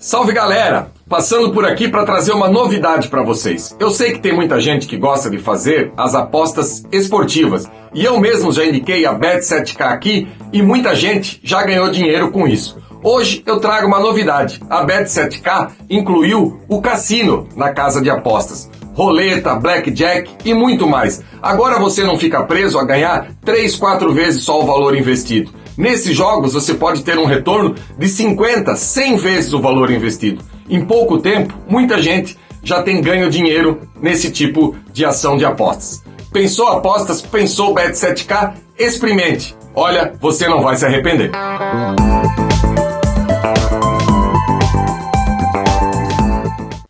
Salve galera! Passando por aqui para trazer uma novidade para vocês. Eu sei que tem muita gente que gosta de fazer as apostas esportivas e eu mesmo já indiquei a Bet7k aqui e muita gente já ganhou dinheiro com isso. Hoje eu trago uma novidade. A Bet7k incluiu o cassino na casa de apostas. Roleta, blackjack e muito mais. Agora você não fica preso a ganhar 3, 4 vezes só o valor investido. Nesses jogos você pode ter um retorno de 50, 100 vezes o valor investido. Em pouco tempo, muita gente já tem ganho dinheiro nesse tipo de ação de apostas. Pensou apostas? Pensou Bet7k? Experimente! Olha, você não vai se arrepender.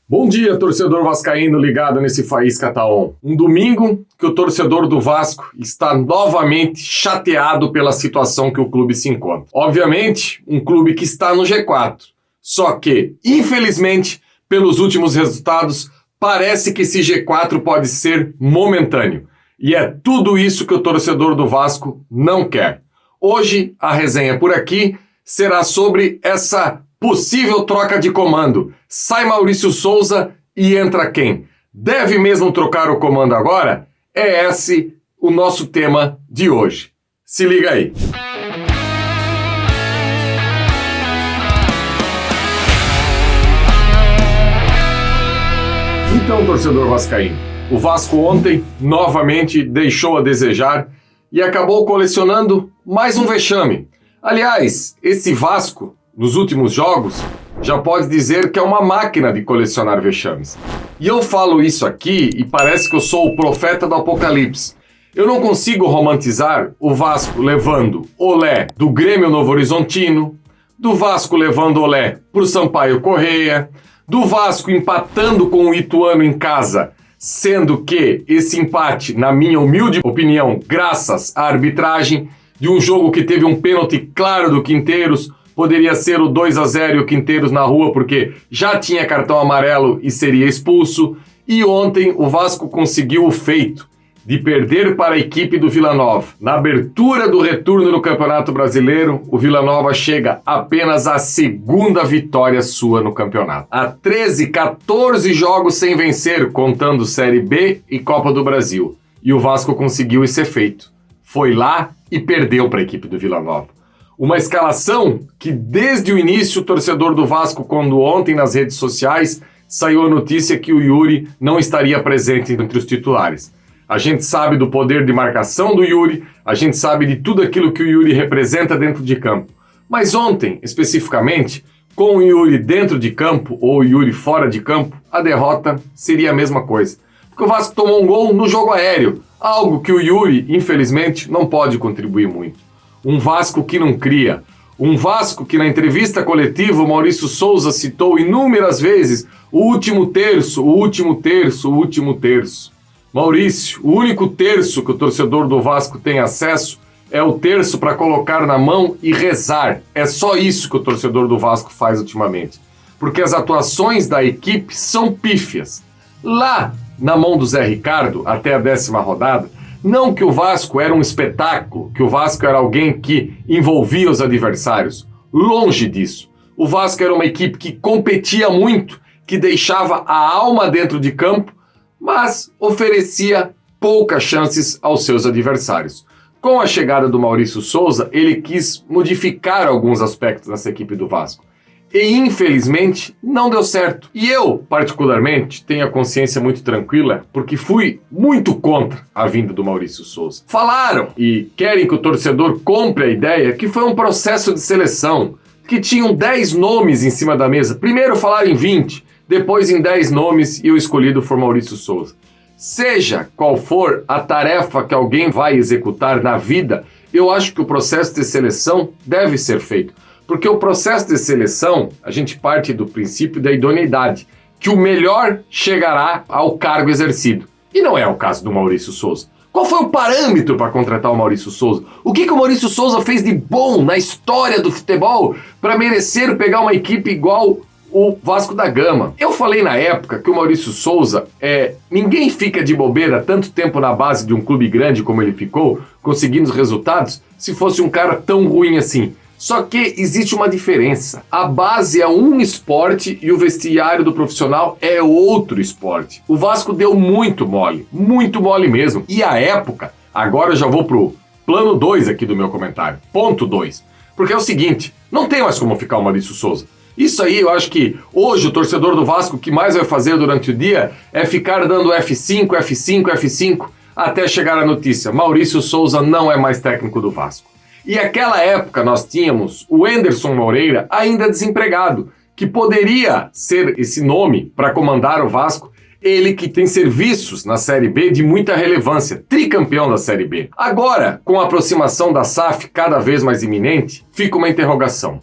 Bom dia, torcedor vascaíno ligado nesse Faísca Tá On. Um domingo que o torcedor do Vasco está novamente chateado pela situação que o clube se encontra. Obviamente, um clube que está no G4. Só que, infelizmente, pelos últimos resultados, parece que esse G4 pode ser momentâneo. E é tudo isso que o torcedor do Vasco não quer. Hoje, a resenha por aqui será sobre essa possível troca de comando. Sai Maurício Souza e entra quem? Deve mesmo trocar o comando agora? É esse o nosso tema de hoje. Se liga aí. Então, torcedor vascaíno, o Vasco ontem novamente deixou a desejar e acabou colecionando mais um vexame. Aliás, esse Vasco, nos últimos jogos, já pode dizer que é uma máquina de colecionar vexames. E eu falo isso aqui e parece que eu sou o profeta do apocalipse. Eu não consigo romantizar o Vasco levando olé do Grêmio Novo Horizontino, do Vasco levando olé pro Sampaio Corrêa, do Vasco empatando com o Ituano em casa, sendo que esse empate, na minha humilde opinião, graças à arbitragem, de um jogo que teve um pênalti claro do Quinteiros, poderia ser o 2-0 e o Quinteiros na rua porque já tinha cartão amarelo e seria expulso. E ontem o Vasco conseguiu o feito de perder para a equipe do Vila Nova. Na abertura do retorno no Campeonato Brasileiro, o Vila Nova chega apenas à segunda vitória sua no campeonato. Há 13, 14 jogos sem vencer, contando Série B e Copa do Brasil. E o Vasco conseguiu esse feito. Foi lá e perdeu para a equipe do Vila Nova. Uma escalação que desde o início o torcedor do Vasco, quando ontem nas redes sociais saiu a notícia que o Yuri não estaria presente entre os titulares. A gente sabe do poder de marcação do Yuri, a gente sabe de tudo aquilo que o Yuri representa dentro de campo. Mas ontem, especificamente, com o Yuri dentro de campo ou o Yuri fora de campo, a derrota seria a mesma coisa. Porque o Vasco tomou um gol no jogo aéreo, algo que o Yuri, infelizmente, não pode contribuir muito. Um Vasco que não cria. Um Vasco que na entrevista coletiva o Maurício Souza citou inúmeras vezes o último terço, o último terço, o último terço. Maurício, o único terço que o torcedor do Vasco tem acesso é o terço para colocar na mão e rezar. É só isso que o torcedor do Vasco faz ultimamente. Porque as atuações da equipe são pífias. Lá na mão do Zé Ricardo, até a 10ª rodada, não que o Vasco era um espetáculo, que o Vasco era alguém que envolvia os adversários. Longe disso. O Vasco era uma equipe que competia muito, que deixava a alma dentro de campo, mas oferecia poucas chances aos seus adversários. Com a chegada do Maurício Souza, ele quis modificar alguns aspectos nessa equipe do Vasco. E, infelizmente, não deu certo. E eu, particularmente, tenho a consciência muito tranquila, porque fui muito contra a vinda do Maurício Souza. Falaram e querem que o torcedor compre a ideia que foi um processo de seleção, que tinham 10 nomes em cima da mesa. Primeiro falaram em 20, depois em 10 nomes e o escolhido foi Maurício Souza. Seja qual for a tarefa que alguém vai executar na vida, eu acho que o processo de seleção deve ser feito. Porque o processo de seleção, a gente parte do princípio da idoneidade, que o melhor chegará ao cargo exercido. E não é o caso do Maurício Souza. Qual foi o parâmetro para contratar o Maurício Souza? O que o Maurício Souza fez de bom na história do futebol para merecer pegar uma equipe igual o Vasco da Gama? Eu falei na época que o Maurício Souza ninguém fica de bobeira tanto tempo na base de um clube grande como ele ficou, conseguindo os resultados, se fosse um cara tão ruim assim. Só que existe uma diferença. A base é um esporte e o vestiário do profissional é outro esporte. O Vasco deu muito mole mesmo. E a época, agora eu já vou pro plano 2 aqui do meu comentário, ponto 2. Porque é o seguinte, não tem mais como ficar o Maurício Souza. Isso aí eu acho que hoje o torcedor do Vasco o que mais vai fazer durante o dia é ficar dando F5, F5, F5 até chegar a notícia. Maurício Souza não é mais técnico do Vasco. E naquela época nós tínhamos o Anderson Moreira ainda desempregado, que poderia ser esse nome para comandar o Vasco, ele que tem serviços na Série B de muita relevância, tricampeão da Série B. Agora, com a aproximação da SAF cada vez mais iminente, fica uma interrogação.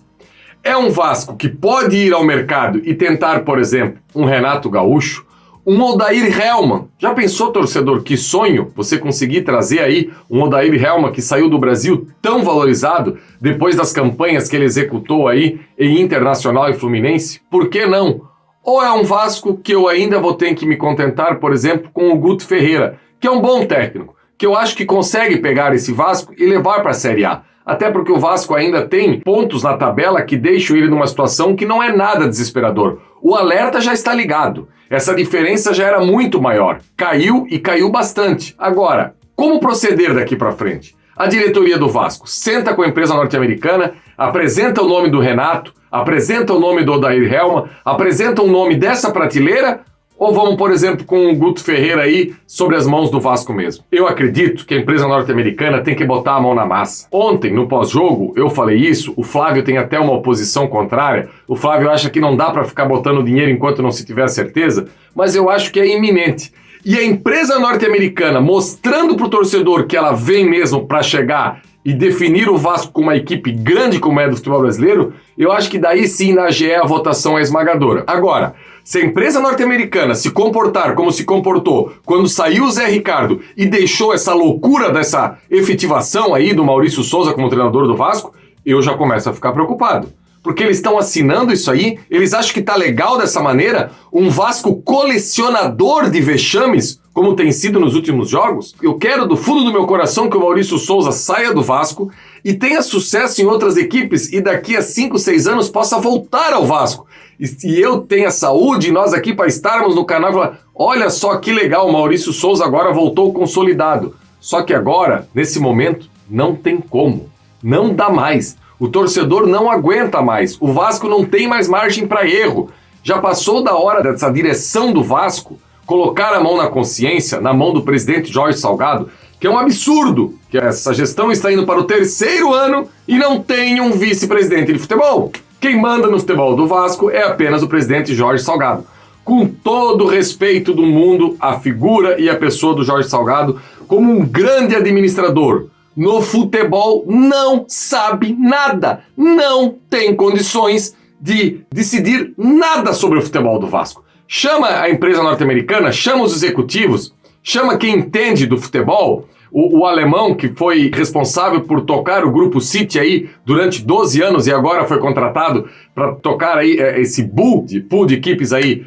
É um Vasco que pode ir ao mercado e tentar, por exemplo, um Renato Gaúcho, um Odair Hellmann. Já pensou, torcedor, que sonho você conseguir trazer aí um Odair Hellmann que saiu do Brasil tão valorizado depois das campanhas que ele executou aí em Internacional e Fluminense? Por que não? Ou é um Vasco que eu ainda vou ter que me contentar, por exemplo, com o Guto Ferreira, que é um bom técnico, que eu acho que consegue pegar esse Vasco e levar para a Série A. Até porque o Vasco ainda tem pontos na tabela que deixam ele numa situação que não é nada desesperador. O alerta já está ligado. Essa diferença já era muito maior. Caiu e caiu bastante. Agora, como proceder daqui para frente? A diretoria do Vasco senta com a empresa norte-americana, apresenta o nome do Renato, apresenta o nome do Odair Hellmann, apresenta um nome dessa prateleira, ou vamos, por exemplo, com o Guto Ferreira aí sobre as mãos do Vasco mesmo? Eu acredito que a empresa norte-americana tem que botar a mão na massa. Ontem, no pós-jogo, eu falei isso, o Flávio tem até uma oposição contrária, o Flávio acha que não dá para ficar botando dinheiro enquanto não se tiver certeza, mas eu acho que é iminente. E a empresa norte-americana mostrando para o torcedor que ela vem mesmo para chegar e definir o Vasco como uma equipe grande como é do futebol brasileiro, eu acho que daí sim na AGE a votação é esmagadora. Agora, se a empresa norte-americana se comportar como se comportou quando saiu o Zé Ricardo e deixou essa loucura dessa efetivação aí do Maurício Souza como treinador do Vasco, eu já começo a ficar preocupado. Porque eles estão assinando isso aí, eles acham que tá legal dessa maneira, um Vasco colecionador de vexames, como tem sido nos últimos jogos. Eu quero do fundo do meu coração que o Maurício Souza saia do Vasco e tenha sucesso em outras equipes e daqui a 5, 6 anos possa voltar ao Vasco. E eu tenha saúde, nós aqui para estarmos no canal e falar, olha só que legal, o Maurício Souza agora voltou consolidado. Só que agora, nesse momento, não tem como, não dá mais. O torcedor não aguenta mais, o Vasco não tem mais margem para erro. Já passou da hora dessa direção do Vasco colocar a mão na consciência, na mão do presidente Jorge Salgado, que é um absurdo que essa gestão está indo para o 3º ano e não tem um vice-presidente de futebol. Quem manda no futebol do Vasco é apenas o presidente Jorge Salgado. Com todo o respeito do mundo, a figura e a pessoa do Jorge Salgado como um grande administrador, no futebol não sabe nada, não tem condições de decidir nada sobre o futebol do Vasco. Chama a empresa norte-americana, chama os executivos, chama quem entende do futebol, o alemão que foi responsável por tocar o Grupo City aí durante 12 anos e agora foi contratado para tocar aí esse pool de equipes aí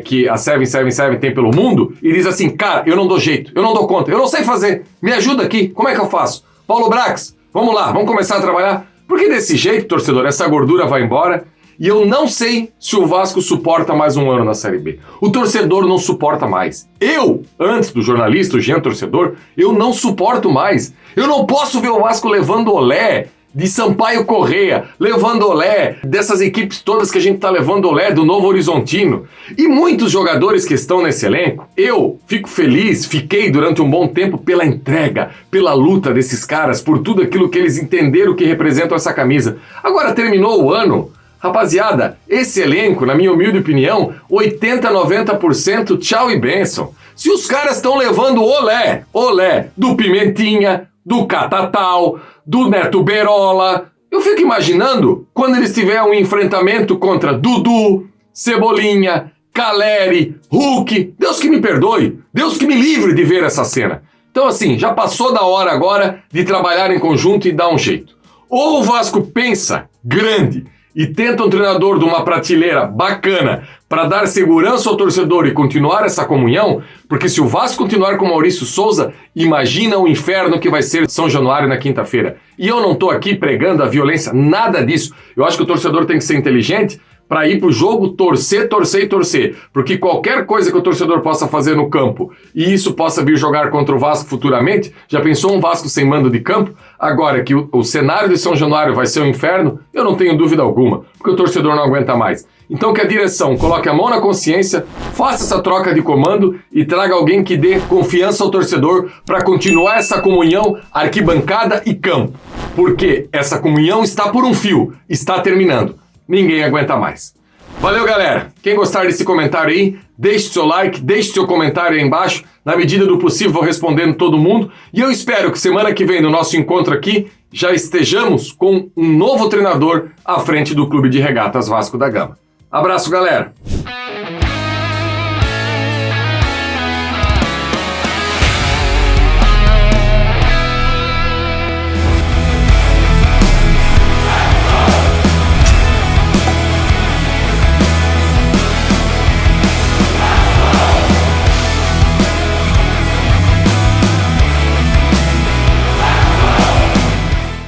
que a 777 tem pelo mundo e diz assim, cara, eu não dou jeito, eu não dou conta, eu não sei fazer, me ajuda aqui, como é que eu faço? Paulo Brax, vamos lá, vamos começar a trabalhar, porque desse jeito, torcedor, essa gordura vai embora e eu não sei se o Vasco suporta mais um ano na Série B. O torcedor não suporta mais. Eu, antes do jornalista, o Jean torcedor, eu não suporto mais. Eu não posso ver o Vasco levando olé de Sampaio Corrêa, levando olé dessas equipes todas que a gente tá levando olé do Novo Horizontino. E muitos jogadores que estão nesse elenco, eu fico feliz, fiquei durante um bom tempo pela entrega, pela luta desses caras, por tudo aquilo que eles entenderam que representam essa camisa. Agora terminou o ano, rapaziada, esse elenco, na minha humilde opinião, 80, 90% tchau e bênção. Se os caras estão levando olé do Pimentinha, do Catatal, do Neto Berola, eu fico imaginando quando eles tiverem um enfrentamento contra Dudu, Cebolinha, Caleri, Hulk, Deus que me perdoe, Deus que me livre de ver essa cena. Então assim, já passou da hora agora de trabalhar em conjunto e dar um jeito. Ou o Vasco pensa grande e tenta um treinador de uma prateleira bacana para dar segurança ao torcedor e continuar essa comunhão, porque se o Vasco continuar com Maurício Souza, imagina o inferno que vai ser São Januário na quinta-feira. E eu não estou aqui pregando a violência, nada disso. Eu acho que o torcedor tem que ser inteligente para ir pro jogo, torcer, torcer e torcer. Porque qualquer coisa que o torcedor possa fazer no campo e isso possa vir jogar contra o Vasco futuramente, já pensou um Vasco sem mando de campo? Agora que o cenário de São Januário vai ser um inferno, eu não tenho dúvida alguma, porque o torcedor não aguenta mais. Então que a direção coloque a mão na consciência, faça essa troca de comando e traga alguém que dê confiança ao torcedor para continuar essa comunhão arquibancada e campo. Porque essa comunhão está por um fio, está terminando. Ninguém aguenta mais. Valeu, galera! Quem gostar desse comentário aí, deixe seu like, deixe seu comentário aí embaixo. Na medida do possível, vou respondendo todo mundo. E eu espero que semana que vem, no nosso encontro aqui, já estejamos com um novo treinador à frente do Clube de Regatas Vasco da Gama. Abraço, galera!